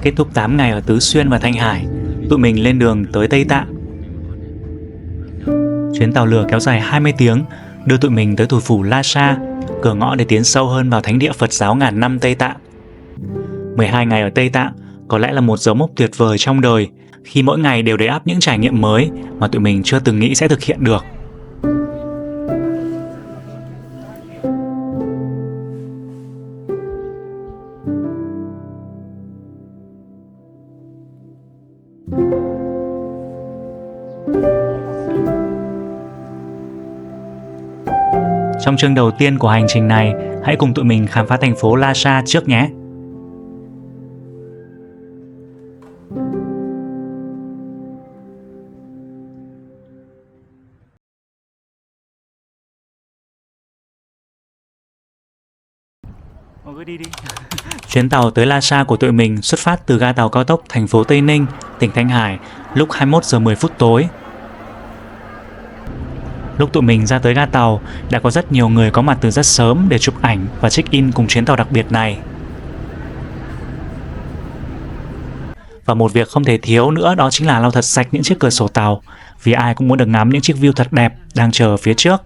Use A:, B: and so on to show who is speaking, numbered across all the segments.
A: Kết thúc 8 ngày ở Tứ Xuyên và Thanh Hải, tụi mình lên đường tới Tây Tạng. Chuyến tàu lửa kéo dài 20 tiếng, đưa tụi mình tới thủ phủ Lhasa, cửa ngõ để tiến sâu hơn vào thánh địa Phật giáo ngàn năm Tây Tạng. 12 ngày ở Tây Tạng có lẽ là một dấu mốc tuyệt vời trong đời, khi mỗi ngày đều đầy ắp những trải nghiệm mới mà tụi mình chưa từng nghĩ sẽ thực hiện được. Trong chương đầu tiên của hành trình này, hãy cùng tụi mình khám phá thành phố Lhasa trước nhé. Chuyến tàu tới Lhasa của tụi mình xuất phát từ ga tàu cao tốc thành phố Tây Ninh, tỉnh Thanh Hải lúc 21 giờ 10 phút tối. Lúc tụi mình ra tới ga tàu, đã có rất nhiều người có mặt từ rất sớm để chụp ảnh và check-in cùng chuyến tàu đặc biệt này. Và một việc không thể thiếu nữa đó chính là lau thật sạch những chiếc cửa sổ tàu, vì ai cũng muốn được ngắm những chiếc view thật đẹp đang chờ ở phía trước.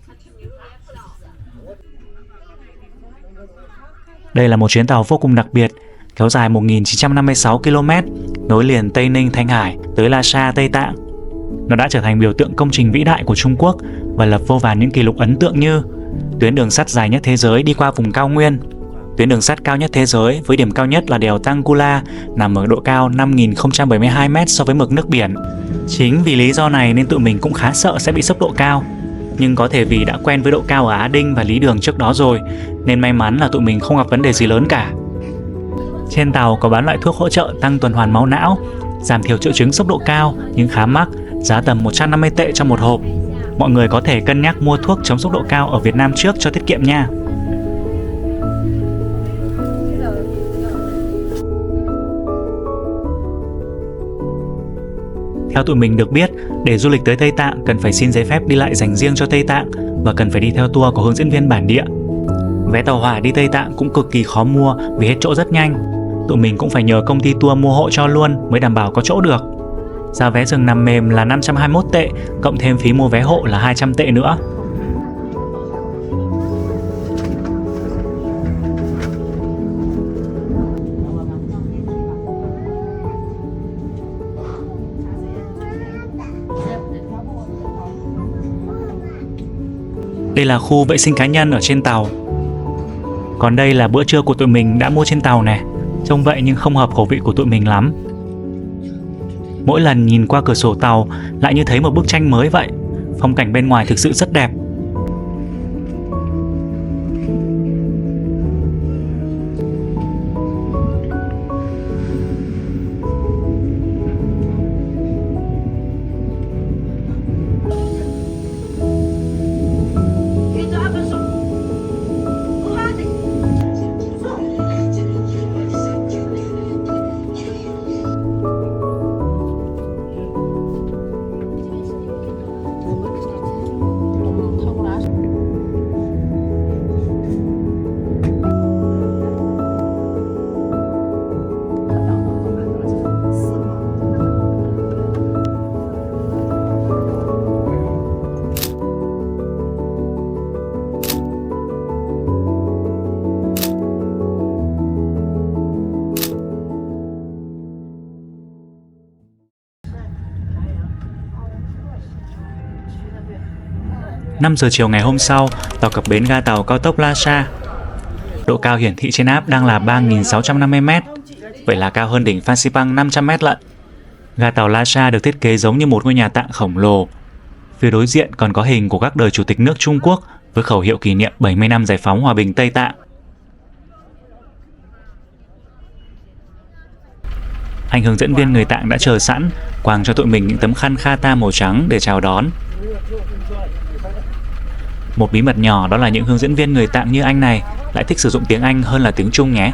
A: Đây là một chuyến tàu vô cùng đặc biệt, kéo dài 1956 km, nối liền Tây Ninh, Thanh Hải tới Lhasa, Tây Tạng. Nó đã trở thành biểu tượng công trình vĩ đại của Trung Quốc và lập vô vàn những kỷ lục ấn tượng như tuyến đường sắt dài nhất thế giới đi qua vùng cao nguyên, tuyến đường sắt cao nhất thế giới với điểm cao nhất là đèo Tangkula nằm ở độ cao 5.072 m so với mực nước biển. Chính vì lý do này nên tụi mình cũng khá sợ sẽ bị sốc độ cao. Nhưng có thể vì đã quen với độ cao ở Á Đinh và Lý Đường trước đó rồi, nên may mắn là tụi mình không gặp vấn đề gì lớn cả. Trên tàu có bán loại thuốc hỗ trợ tăng tuần hoàn máu não, giảm thiểu triệu chứng sốc độ cao nhưng khá mắc, giá tầm 150 tệ cho một hộp. Mọi người có thể cân nhắc mua thuốc chống sốc độ cao ở Việt Nam trước cho tiết kiệm nha. Theo tụi mình được biết, để du lịch tới Tây Tạng cần phải xin giấy phép đi lại dành riêng cho Tây Tạng và cần phải đi theo tour có hướng dẫn viên bản địa. Vé tàu hỏa đi Tây Tạng cũng cực kỳ khó mua vì hết chỗ rất nhanh. Tụi mình cũng phải nhờ công ty tour mua hộ cho luôn mới đảm bảo có chỗ được. Giá vé giường nằm mềm là 521 tệ, cộng thêm phí mua vé hộ là 200 tệ nữa. Đây là khu vệ sinh cá nhân ở trên tàu. Còn đây là bữa trưa của tụi mình đã mua trên tàu nè. Trông vậy nhưng không hợp khẩu vị của tụi mình lắm. Mỗi lần nhìn qua cửa sổ tàu lại như thấy một bức tranh mới vậy. Phong cảnh bên ngoài thực sự rất đẹp. Năm giờ chiều ngày hôm sau, tàu cập bến ga tàu cao tốc Lhasa. Độ cao hiển thị trên app đang là 3.650 m, vậy là cao hơn đỉnh Phan Xipang 500 m lận. Ga tàu Lhasa được thiết kế giống như một ngôi nhà tạng khổng lồ. Phía đối diện còn có hình của các đời chủ tịch nước Trung Quốc với khẩu hiệu kỷ niệm 70 năm giải phóng hòa bình Tây Tạng. Anh hướng dẫn viên người Tạng đã chờ sẵn, quàng cho tụi mình những tấm khăn khata màu trắng để chào đón. Một bí mật nhỏ đó là những hướng dẫn viên người Tạng như anh này lại thích sử dụng tiếng Anh hơn là tiếng Trung nhé.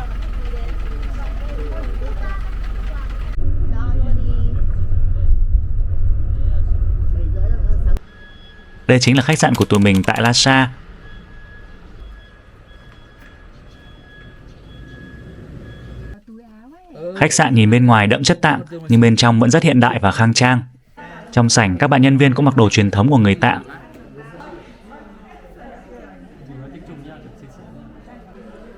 A: Đây chính là khách sạn của tụi mình tại Lhasa. Khách sạn nhìn bên ngoài đậm chất Tạng, nhưng bên trong vẫn rất hiện đại và khang trang. Trong sảnh, các bạn nhân viên cũng mặc đồ truyền thống của người Tạng.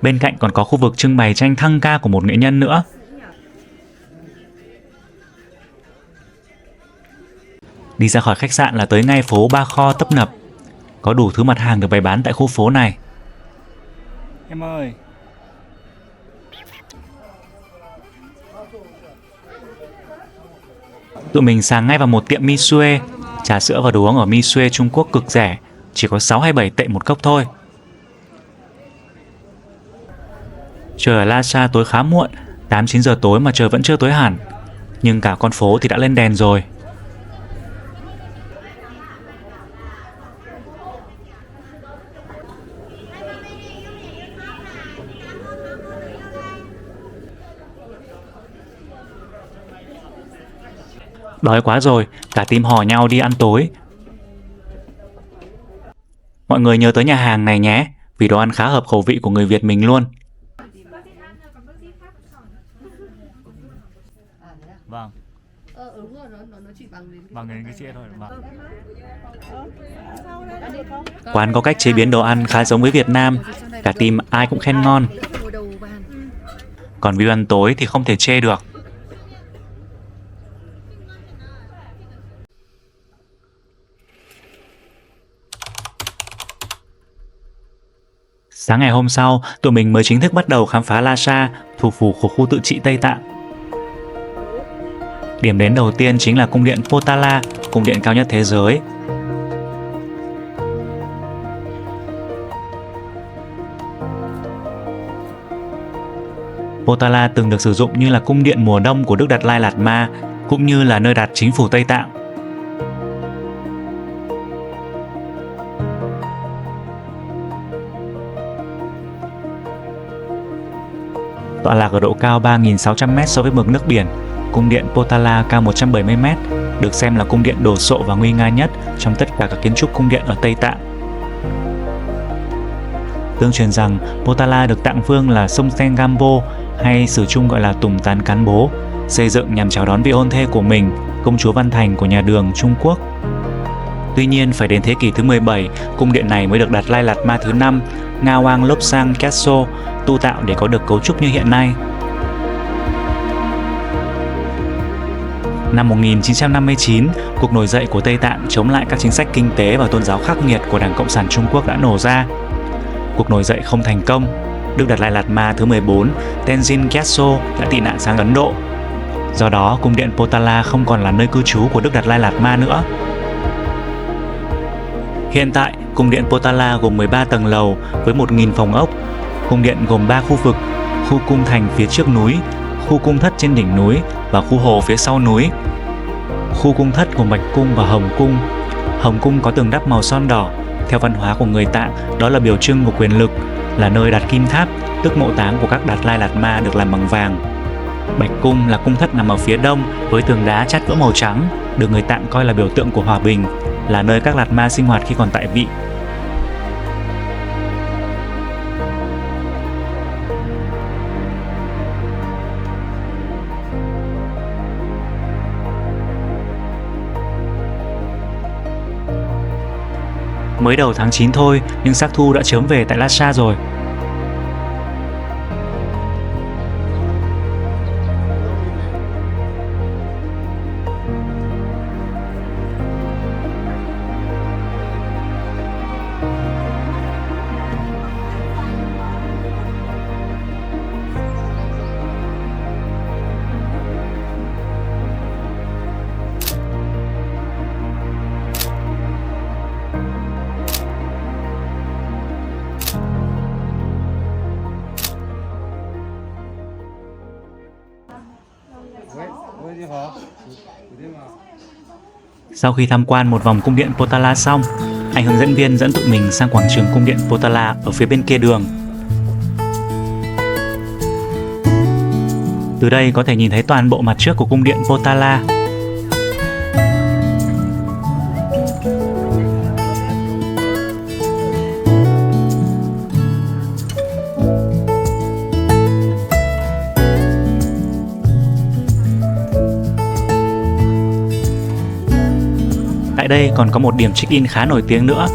A: Bên cạnh còn có khu vực trưng bày tranh thăng ca của một nghệ nhân nữa. Đi ra khỏi khách sạn là tới ngay phố Ba Kho tấp nập. Có đủ thứ mặt hàng được bày bán tại khu phố này. Em ơi! Tụi mình sang ngay vào một tiệm mi xuê. Trà sữa và đồ uống ở mi xuê Trung Quốc cực rẻ, chỉ có 6 hay 7 tệ một cốc thôi. Trời ở Lhasa tối khá muộn, 8-9 giờ tối mà trời vẫn chưa tối hẳn. Nhưng cả con phố thì đã lên đèn rồi. Đói quá rồi, cả team hò nhau đi ăn tối. Mọi người nhớ tới nhà hàng này nhé, vì đồ ăn khá hợp khẩu vị của người Việt mình luôn. Vâng. Bằng cái chia thôi. Vâng. Quán có cách chế biến đồ ăn khá giống với Việt Nam, cả team ai cũng khen ngon. Còn view ăn tối thì không thể chê được. Sáng ngày hôm sau, tụi mình mới chính thức bắt đầu khám phá Lhasa, thủ phủ của khu tự trị Tây Tạng. Điểm đến đầu tiên chính là cung điện Potala, cung điện cao nhất thế giới. Potala từng được sử dụng như là cung điện mùa đông của Đức Đạt Lai Lạt Ma, cũng như là nơi đặt chính phủ Tây Tạng. Tọa lạc ở độ cao 3.600m so với mực nước biển, cung điện Potala cao 170m, được xem là cung điện đồ sộ và nguy nga nhất trong tất cả các kiến trúc cung điện ở Tây Tạng. Tương truyền rằng Potala được Tạng Vương là Songtsen Gampo, hay sử chung gọi là Tùng Tán Cán Bố, xây dựng nhằm chào đón vị hôn thê của mình, công chúa Văn Thành của nhà Đường, Trung Quốc. Tuy nhiên, phải đến thế kỷ thứ 17, cung điện này mới được đặt Lai Lạt Ma thứ 5, Ngawang Lobsang Khetso, tu tạo để có được cấu trúc như hiện nay. Năm 1959, cuộc nổi dậy của Tây Tạng chống lại các chính sách kinh tế và tôn giáo khắc nghiệt của Đảng Cộng sản Trung Quốc đã nổ ra. Cuộc nổi dậy không thành công. Đức Đạt Lai Lạt Ma thứ 14, Tenzin Gyatso đã tị nạn sang Ấn Độ. Do đó, cung điện Potala không còn là nơi cư trú của Đức Đạt Lai Lạt Ma nữa. Hiện tại, cung điện Potala gồm 13 tầng lầu với 1.000 phòng ốc. Cung điện gồm 3 khu vực: khu cung thành phía trước núi, khu cung thất trên đỉnh núi và khu hồ phía sau núi. Khu cung thất gồm Bạch Cung và Hồng Cung. Hồng Cung có tường đắp màu son đỏ. Theo văn hóa của người Tạng, đó là biểu trưng của quyền lực, là nơi đặt kim tháp, tức mộ táng của các Đạt Lai Lạt Ma được làm bằng vàng. Bạch Cung là cung thất nằm ở phía đông với tường đá chát vỡ màu trắng, được người Tạng coi là biểu tượng của hòa bình, là nơi các Lạt Ma sinh hoạt khi còn tại vị. Mới đầu tháng 9 thôi, nhưng sắc thu đã chớm về tại Lhasa rồi. Sau khi tham quan một vòng cung điện Potala xong, anh hướng dẫn viên dẫn tụi mình sang quảng trường cung điện Potala ở phía bên kia đường. Từ đây có thể nhìn thấy toàn bộ mặt trước của cung điện Potala. đây còn có một điểm check-in khá nổi tiếng nữa.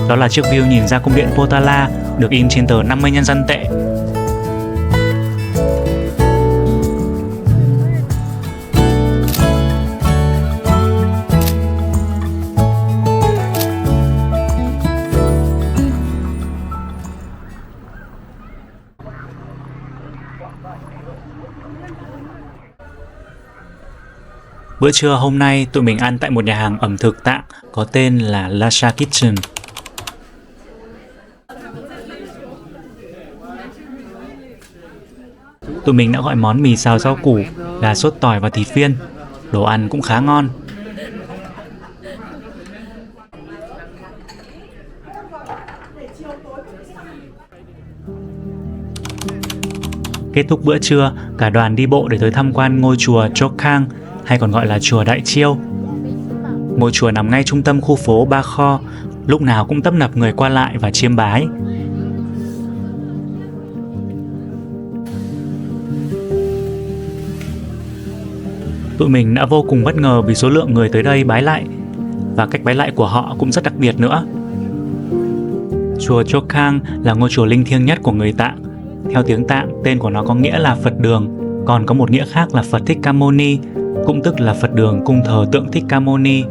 A: Đó là chiếc view nhìn ra cung điện Potala được in trên tờ 50 nhân dân tệ. Bữa trưa hôm nay tụi mình ăn tại một nhà hàng ẩm thực Tạng có tên là Lhasa Kitchen. Tụi mình đã gọi món mì xào rau củ, gà sốt tỏi và thịt viên. Đồ ăn cũng khá ngon. Kết thúc bữa trưa, cả đoàn đi bộ để tới tham quan ngôi chùa Chokhang, hay còn gọi là chùa Đại Chiêu. Ngôi chùa nằm ngay trung tâm khu phố Ba Kho, lúc nào cũng tấp nập người qua lại và chiêm bái. Tụi mình đã vô cùng bất ngờ vì số lượng người tới đây bái lạy, và cách bái lạy của họ cũng rất đặc biệt nữa. Chùa Chokhang là ngôi chùa linh thiêng nhất của người Tạng. Theo tiếng Tạng, tên của nó có nghĩa là Phật đường, còn có một nghĩa khác là Phật Thích Ca Mâu Ni, cũng tức là Phật đường cung thờ tượng Thích Ca Mâu Ni.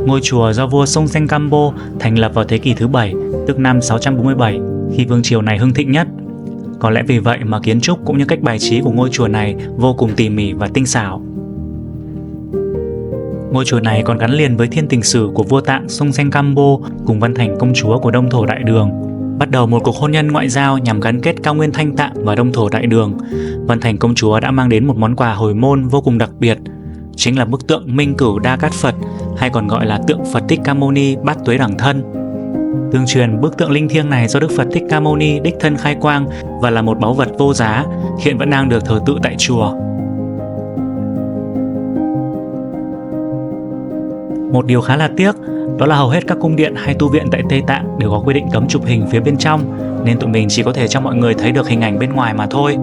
A: Ngôi chùa do vua Songtsen Gampo thành lập vào thế kỷ thứ 7, tức năm 647, khi vương triều này hưng thịnh nhất. Có lẽ vì vậy mà kiến trúc cũng như cách bài trí của ngôi chùa này vô cùng tỉ mỉ và tinh xảo. Ngôi chùa này còn gắn liền với thiên tình sử của vua Tạng Songtsen Gampo cùng Văn Thành công chúa của Đông Thổ Đại Đường, bắt đầu một cuộc hôn nhân ngoại giao nhằm gắn kết cao nguyên Thanh Tạng và Đông Thổ Đại Đường. Văn Thành công chúa đã mang đến một món quà hồi môn vô cùng đặc biệt, chính là bức tượng Minh Cửu Đa Cát Phật, hay còn gọi là tượng Phật Thích Ca Mâu Ni Bát Tuế Đẳng Thân. Tương truyền bức tượng linh thiêng này do Đức Phật Thích Ca Mâu Ni đích thân khai quang và là một báu vật vô giá, hiện vẫn đang được thờ tự tại chùa. Một điều khá là tiếc, đó là hầu hết các cung điện hay tu viện tại Tây Tạng đều có quy định cấm chụp hình phía bên trong, nên tụi mình chỉ có thể cho mọi người thấy được hình ảnh bên ngoài mà thôi.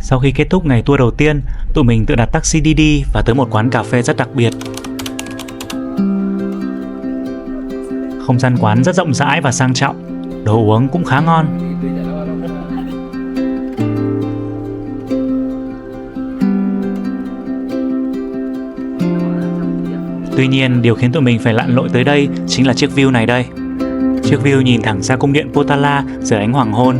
A: Sau khi kết thúc ngày tour đầu tiên, tụi mình tự đặt taxi đi và tới một quán cà phê rất đặc biệt. Không gian quán rất rộng rãi và sang trọng, đồ uống cũng khá ngon. Tuy nhiên, điều khiến tụi mình phải lặn lội tới đây chính là chiếc view này đây. Chiếc view nhìn thẳng ra cung điện Potala dưới ánh hoàng hôn.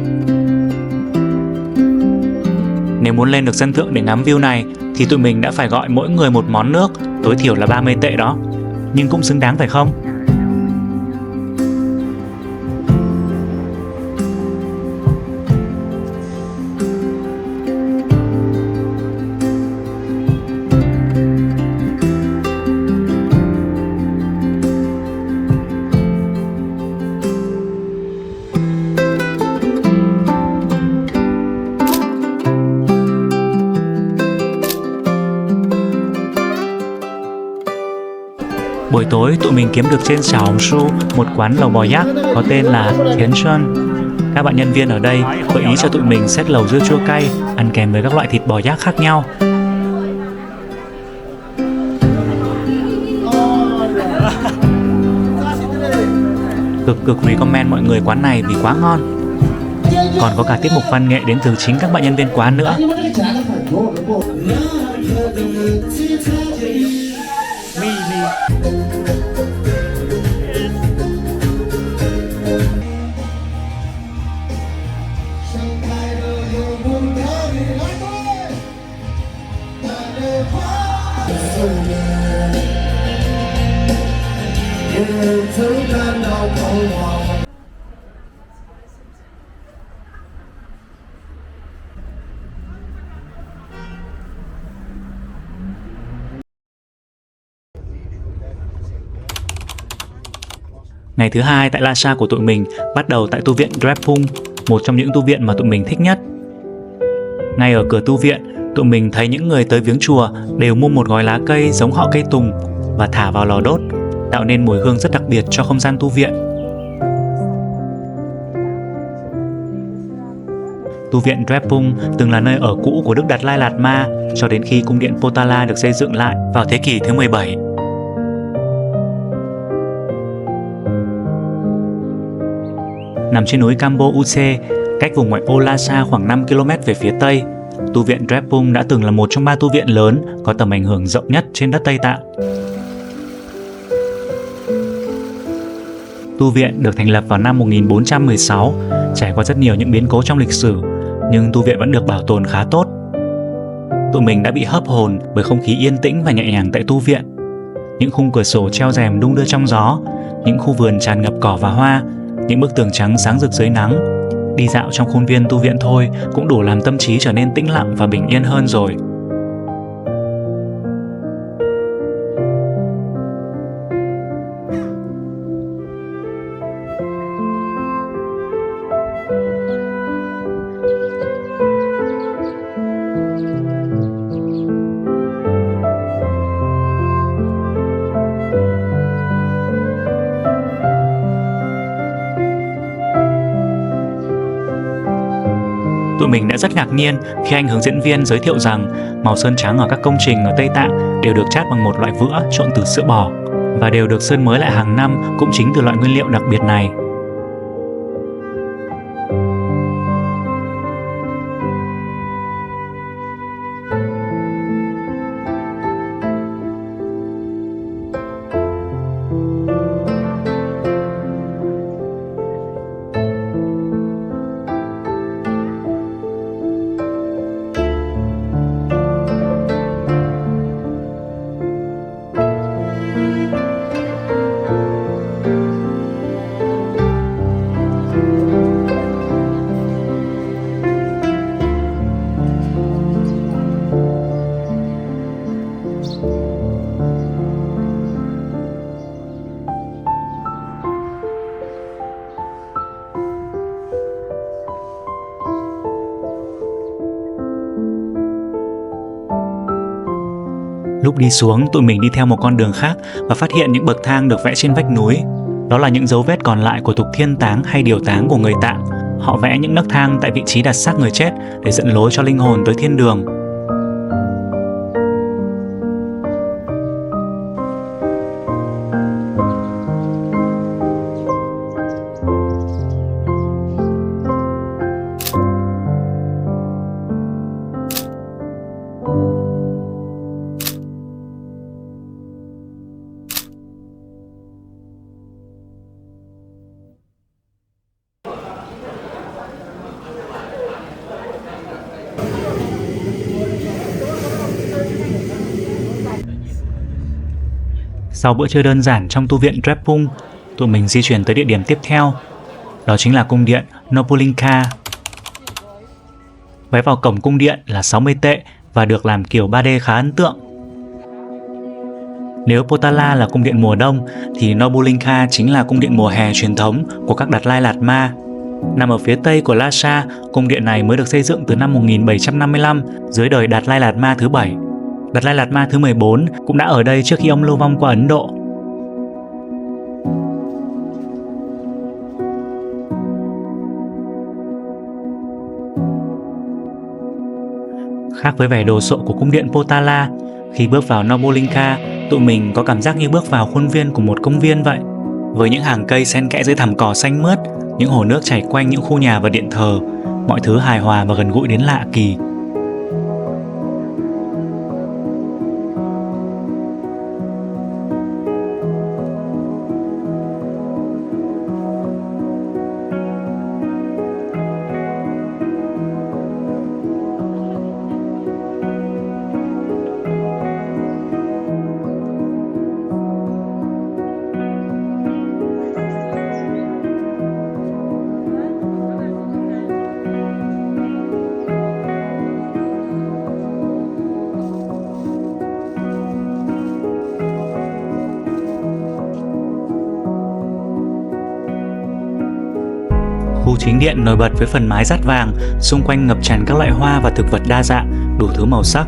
A: Nếu muốn lên được sân thượng để ngắm view này thì tụi mình đã phải gọi mỗi người một món nước, tối thiểu là 30 tệ đó. Nhưng cũng xứng đáng phải không? Buổi tối tụi mình kiếm được trên Xiao Hồng Su một quán lẩu bò giác có tên là Thiến Xuân. Các bạn nhân viên ở đây gợi ý cho tụi mình set lẩu dưa chua cay ăn kèm với các loại thịt bò giác khác nhau. Cực recommend mọi người quán này vì quá ngon. Còn có cả tiết mục văn nghệ đến từ chính các bạn nhân viên quán nữa. Ngày thứ hai tại Lhasa của tụi mình bắt đầu tại tu viện Drepung, một trong những tu viện mà tụi mình thích nhất. Ngay ở cửa tu viện, tụi mình thấy những người tới viếng chùa đều mua một gói lá cây giống họ cây tùng và thả vào lò đốt, tạo nên mùi hương rất đặc biệt cho không gian tu viện. Tu viện Drepung từng là nơi ở cũ của Đức Đạt Lai Lạt Ma cho đến khi cung điện Potala được xây dựng lại vào thế kỷ thứ 17. Nằm trên núi Kambo Use, cách vùng ngoại ô Lhasa khoảng 5 km về phía tây, tu viện Drepung đã từng là một trong 3 tu viện lớn có tầm ảnh hưởng rộng nhất trên đất Tây Tạng. Tu viện được thành lập vào năm 1416, trải qua rất nhiều những biến cố trong lịch sử, nhưng tu viện vẫn được bảo tồn khá tốt. Tụi mình đã bị hấp hồn bởi không khí yên tĩnh và nhẹ nhàng tại tu viện. Những khung cửa sổ treo rèm đung đưa trong gió, những khu vườn tràn ngập cỏ và hoa, những bức tường trắng sáng rực dưới nắng. Đi dạo trong khuôn viên tu viện thôi cũng đủ làm tâm trí trở nên tĩnh lặng và bình yên hơn rồi. Tụi mình đã rất ngạc nhiên khi anh hướng dẫn viên giới thiệu rằng màu sơn trắng ở các công trình ở Tây Tạng đều được chát bằng một loại vữa trộn từ sữa bò và đều được sơn mới lại hàng năm cũng chính từ loại nguyên liệu đặc biệt này. Lúc đi xuống, tụi mình đi theo một con đường khác và phát hiện những bậc thang được vẽ trên vách núi. Đó là những dấu vết còn lại của tục thiên táng hay điều táng của người Tạng. Họ vẽ những nấc thang tại vị trí đặt xác người chết để dẫn lối cho linh hồn tới thiên đường. Sau bữa trưa đơn giản trong tu viện Drepung, tụi mình di chuyển tới địa điểm tiếp theo. Đó chính là cung điện Nobulinka. Vé vào cổng cung điện là 60 tệ và được làm kiểu 3D khá ấn tượng. Nếu Potala là cung điện mùa đông thì Nobulinka chính là cung điện mùa hè truyền thống của các Đạt Lai Lạt Ma. Nằm ở phía tây của Lhasa, cung điện này mới được xây dựng từ năm 1755 dưới đời Đạt Lai Lạt Ma thứ 7. Đạt Lai Lạt Ma thứ 14 cũng đã ở đây trước khi ông lưu vong qua Ấn Độ. Khác với vẻ đồ sộ của cung điện Potala, khi bước vào Nobulinka, tụi mình có cảm giác như bước vào khuôn viên của một công viên vậy. Với những hàng cây xen kẽ dưới thảm cỏ xanh mướt, những hồ nước chảy quanh những khu nhà và điện thờ, mọi thứ hài hòa và gần gũi đến lạ kỳ. Chính điện nổi bật với phần mái dát vàng, xung quanh ngập tràn các loại hoa và thực vật đa dạng, đủ thứ màu sắc.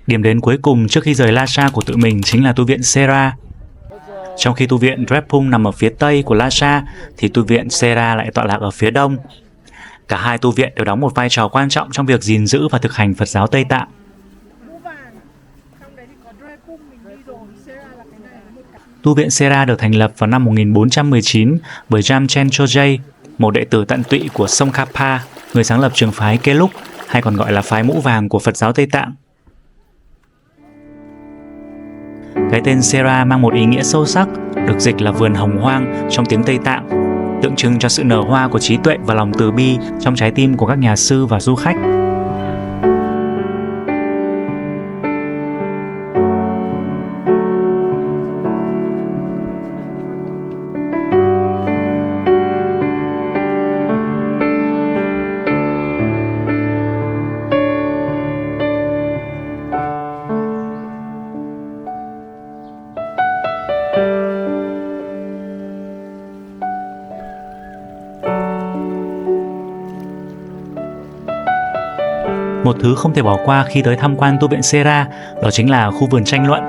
A: Điểm đến cuối cùng trước khi rời Lhasa của tụi mình chính là tu viện Sera. Trong khi tu viện Drepung nằm ở phía tây của Lhasa thì tu viện Sera lại tọa lạc ở phía đông. Cả hai tu viện đều đóng một vai trò quan trọng trong việc gìn giữ và thực hành Phật giáo Tây Tạng. Tu viện Sera được thành lập vào năm 1419 bởi Jamchen Chojay, một đệ tử tận tụy của Tsongkhapa, người sáng lập trường phái Gelug, hay còn gọi là phái mũ vàng của Phật giáo Tây Tạng. Cái tên Sera mang một ý nghĩa sâu sắc, được dịch là vườn hồng hoang trong tiếng Tây Tạng, tượng trưng cho sự nở hoa của trí tuệ và lòng từ bi trong trái tim của các nhà sư và du khách. Một thứ không thể bỏ qua khi tới tham quan tu viện Sera đó chính là khu vườn tranh luận.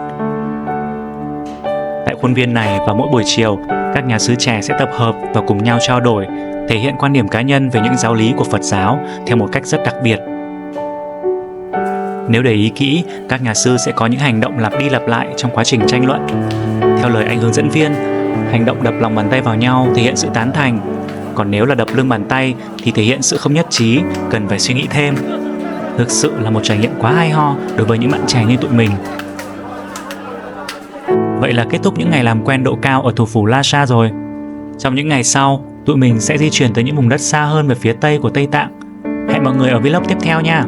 A: Tại khuôn viên này, vào mỗi buổi chiều, các nhà sư trẻ sẽ tập hợp và cùng nhau trao đổi, thể hiện quan điểm cá nhân về những giáo lý của Phật giáo theo một cách rất đặc biệt. Nếu để ý kỹ, các nhà sư sẽ có những hành động lặp đi lặp lại trong quá trình tranh luận. Theo lời anh hướng dẫn viên, hành động đập lòng bàn tay vào nhau thể hiện sự tán thành, còn nếu là đập lưng bàn tay thì thể hiện sự không nhất trí, cần phải suy nghĩ thêm. Thực sự là một trải nghiệm quá hay ho đối với những bạn trẻ như tụi mình. Vậy là kết thúc những ngày làm quen độ cao ở thủ phủ Lhasa rồi. Trong những ngày sau, tụi mình sẽ di chuyển tới những vùng đất xa hơn về phía tây của Tây Tạng. Hẹn mọi người ở vlog tiếp theo nha!